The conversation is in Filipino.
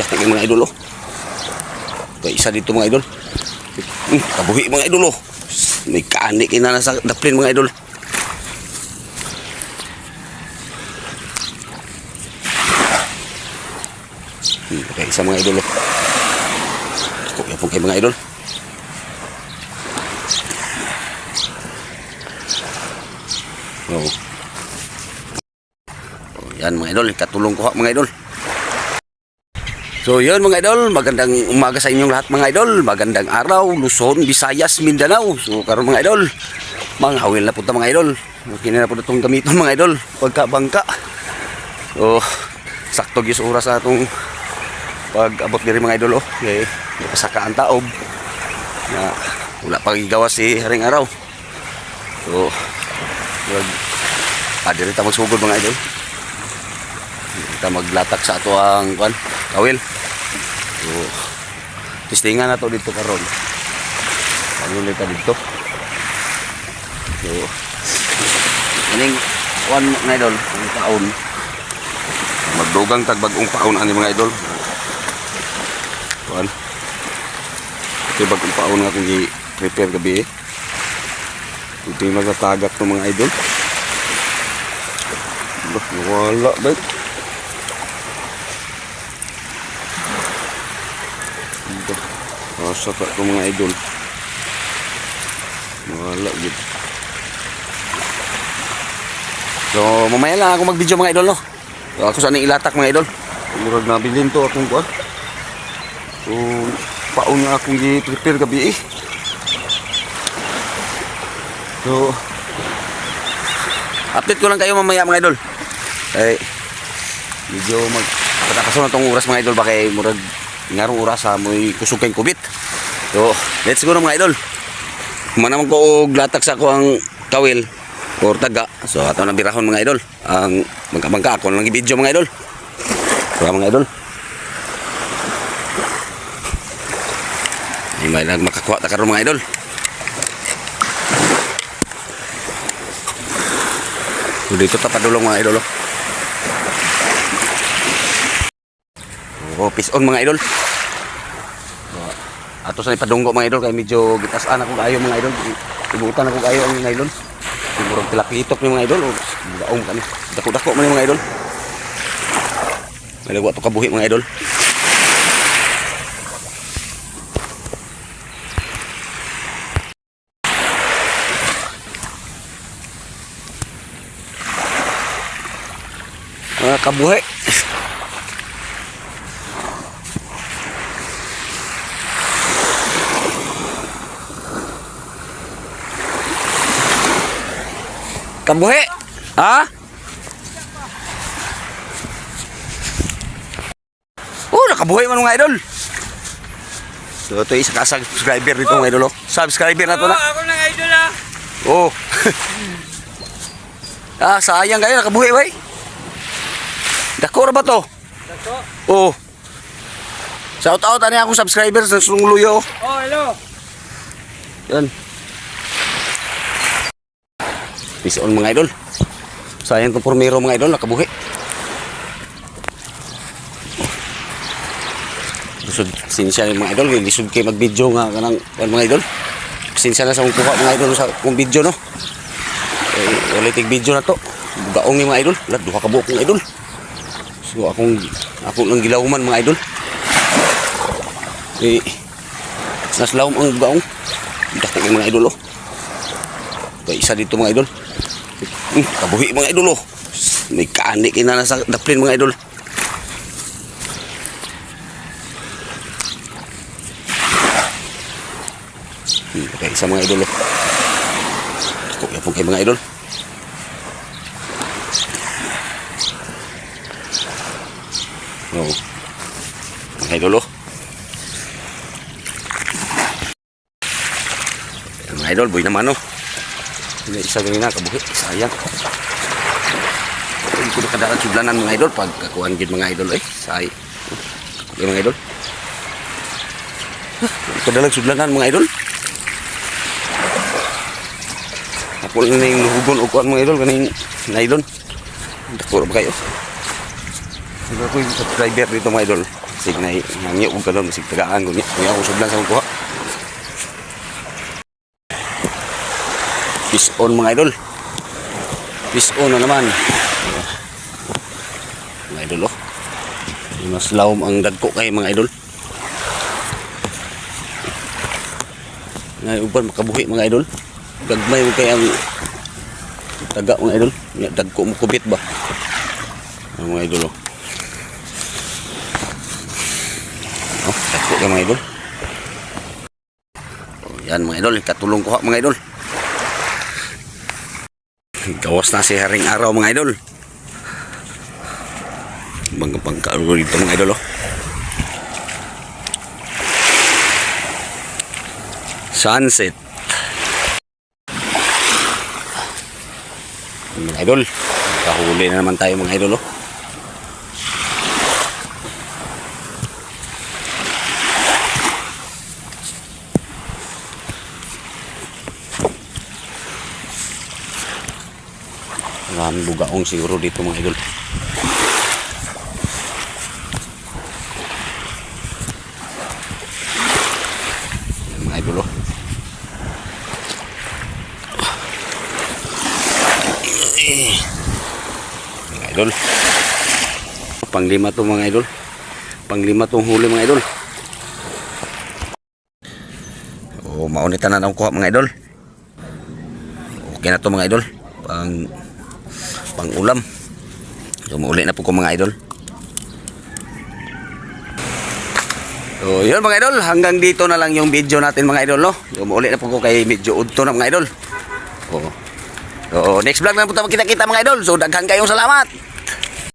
Dako yung mga idol, oh. May isa dito mga idol. Kabuhi mga idol, oh. May kaani kina na sa daplin mga idol. Okay, isa mga idol, oh. Dako yung kayo mga idol. Oh. Yan mga idol, katulong ko mga idol. So yun mga idol, magandang umaga sa inyong lahat mga idol. Magandang araw, Luzon, Visayas, Mindanao. So karon mga idol, mga hawil na punta mga idol. Okay na po itong gamiton mga idol, pagkabangka. So sakto gyud sa oras sa itong pag-abot diri mga idol, oh. Okay, nakasaka ang taob na wala pang igawa si haring araw. So diri ta magsugod mga idol. Kita maglatak sa ato ang kawil. So, testingan na to dito karon. Ano ulit dito? So, aning mga idol, ang taon. Magdugang tagbagong paon ani mga idol. Kuan. Ito bagong paon nga kung i-prepare gabi eh. Ito yung magtatagak ng mga idol. Wala ba? Asa ka ito mga idol. Wala gitu. So mamaya lang ako mag-video mga idol, no. So, ako saan ilatak mga idol. Murag nabilin to akong kuan. So paon nga akong i-prepare gabi eh. So update ko lang kayo mamaya mga idol. Medyo magpatakaso na tong oras mga idol, baka murag ngarong oras sa mo'y kusog kayong kubit. So let's go na mga idol. Manamang ko og latak sa ako ang kawil or taga. So ato na birahon mga idol. Ang magkabangka ako lang i-video mga idol. So mga idol, hindi may lang makakuha ta karon mga idol. So dito ta padulong mga idol, oh. Oh, peace on mga idol. Ato sa ipadunggo mga idol kay medyo gitas-an ako kayo mga idol. Ibutan ako kayo ang nylon. Murag tilapitok ni mga idol. Gaong kani. Dako-dako man mga idol. May lagwa to kabuhi mga idol. Kabuhi. Kabuhi. Ha? Oh, nakabuhi man mga idol. So ito isa ka subscriber dito mga idol, oh. Subscriber na to na. Ako ng idol ah. Oh. Sayang kayo nakabuhi bay. Dako ra ba to? Dako. Oh. Shout out ani akong subscriber sa Sungluyo. Oh, hello. Yan. Peace on mga idol. Sayang to pormero mga idol, nakabuhi. Lisod sinsya mga idol, lisod kay mag-video nga kanang mga idol. Sinsya na sa akong kuha mga idol sa akong video, no. Ulit video na to. Gaong ni mga idol, duha ka buok mga idol. So akong lang gilawman mga idol. Naslawom ang gaong. Dako yung mga idol, oh. May isa dito mga idol. Kabuhi mga idol, oh. May kaani kina na sa daplin mga idol. Okay, isa mga idol, oh. Dako yung mga idol. Oh. Mga idol, oh. Mga idol, boy naman, oh. Hindi isa ganyan na, kabuhi. Sayang. Hindi ko nakadaran sudlanan mga idol. Pagkakuhan gid mga idol, eh. Sayang. Okay mga idol. Kadalang sudlanan mga idol. Ako lang na yung luhugon o kuhan mga idol. Kaning nylon. Dakuro ba kayo? Hindi ko yung subscriber dito mga idol. Sig na hangyo ko karon sig tagaan ko niya. Kuya usab lang sa kuha. Fish on mga idol. Fish on na naman. Mga idol oh. Mas lawom ang dagko kay mga idol. Ngay uban makabuhi mga idol. Gagmay mo kay ang taga mga idol. Dagko mo kubit ba? Mga idol oh. Dagko kay mga idol. Oh, yan mga idol, katulong ko mga idol. Gawas na si Haring Araw mga idol. Bangga pangkaaro dito mga idol oh. Sunset. Mga idol, kahuli na naman tayo mga idol oh. Maraming bugaong siguro dito mga idol. Mga idol oh. Mga idol. Panglima to mga idol. Panglima tong huli mga idol. Oh, maunitan na kuha mga idol. Okay na to mga idol. Pang ulam. So mauli na po ko mga idol. So yun mga idol, hanggang dito na lang yung video natin mga idol no. So mauli na po ko kay medyo udto na mga idol. Oh. So next vlog na po tayo kita-kita mga idol. So daghan kayong salamat.